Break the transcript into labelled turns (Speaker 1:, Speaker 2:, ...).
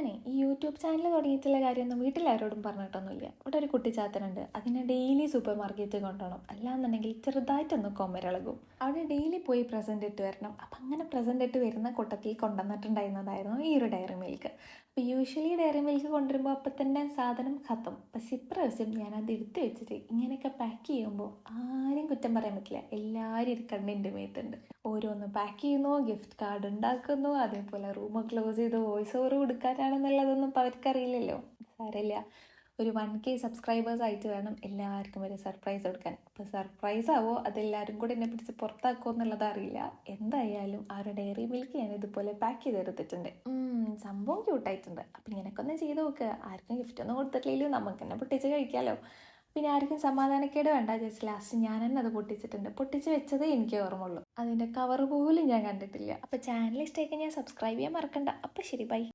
Speaker 1: ഞാനേ ഈ YouTube channel തുടങ്ങിയിട്ടുള്ള കാര്യമൊന്നും വീട്ടിലാരോടും പറഞ്ഞിട്ടൊന്നുമില്ല. ഇവിടെ ഒരു കുട്ടിച്ചാത്തനുണ്ട്. അതിനെ ഡെയിലി സൂപ്പർ മാർക്കറ്റിൽ കൊണ്ടുപോകണം. അല്ലാന്നുണ്ടെങ്കിൽ ചെറുതായിട്ടൊന്ന് കൊമ്മരിളകും. അവിടെ ഡെയിലി പോയി പ്രസൻറ്റ് ഇട്ട് വരണം. അപ്പം അങ്ങനെ പ്രസൻറ്റ് ഇട്ട് വരുന്ന കൂട്ടത്തിൽ കൊണ്ടുവന്നിട്ടുണ്ടായിരുന്നതായിരുന്നു ഈ ഒരു ഡയറി മിൽക്ക്. അപ്പോൾ യൂഷ്വലി ഡയറി മിൽക്ക് കൊണ്ടുവരുമ്പോൾ അപ്പം തന്നെ സാധനം ഖത്തം. പക്ഷെ ഇപ്രാവശ്യം ഞാനത് എടുത്ത് വെച്ചിട്ട് ഇങ്ങനെയൊക്കെ പാക്ക് ചെയ്യുമ്പോൾ ആരും കുറ്റം പറയാൻ പറ്റില്ല. എല്ലാവരും ഇരിക്കണ്ട എൻ്റെ മേത്തുണ്ട്. ഓരോന്ന് പാക്ക് ചെയ്യുന്നു, ഗിഫ്റ്റ് കാർഡ് ഉണ്ടാക്കുന്നു, അതേപോലെ റൂം ക്ലോസ് ചെയ്ത് വോയിസ് ഓവർ കൊടുക്കാനാണെന്നുള്ളതൊന്നും ഇപ്പോൾ അവർക്കറിയില്ലല്ലോ. സാരമില്ല, ഒരു 1K സബ്സ്ക്രൈബേഴ്സ് ആയിട്ട് വേണം എല്ലാവർക്കും ഒരു സർപ്രൈസ് കൊടുക്കാൻ. അപ്പോൾ സർപ്രൈസ് ആവോ അതെല്ലാവരും കൂടെ എന്നെ പിടിച്ച് പുറത്താക്കുമോ എന്നുള്ളത് അറിയില്ല. എന്തായാലും ആ ഒരു ഡയറി മിൽക്ക് ഞാൻ ഇതുപോലെ പാക്ക് ചെയ്തെടുത്തിട്ടുണ്ട്. സംഭവം ക്യൂട്ടായിട്ടുണ്ട്. അപ്പം ഇങ്ങനെയൊക്കെ ഒന്ന് ചെയ്ത് നോക്കുക. ആർക്കും ഗിഫ്റ്റ് ഒന്നും കൊടുത്തിട്ടില്ലെങ്കിലും നമുക്ക് തന്നെ പൊട്ടിച്ച് കഴിക്കാമല്ലോ. പിന്നെ ആർക്കും സമാധാനക്കേട് വേണ്ട ചേച്ചി, ലാസ്റ്റ് ഞാൻ തന്നെ അത് പൊട്ടിച്ചിട്ടുണ്ട്. പൊട്ടിച്ച് വെച്ചതേ എനിക്ക് ഓർമ്മയുള്ളൂ. അതിൻ്റെ കവർ പോലും ഞാൻ കണ്ടിട്ടില്ല. അപ്പോൾ ചാനൽ ഇഷ്ടമായി കഴിഞ്ഞാൽ സബ്സ്ക്രൈബ് ചെയ്യാൻ മറക്കണ്ട. അപ്പോൾ ശരി, ബൈ.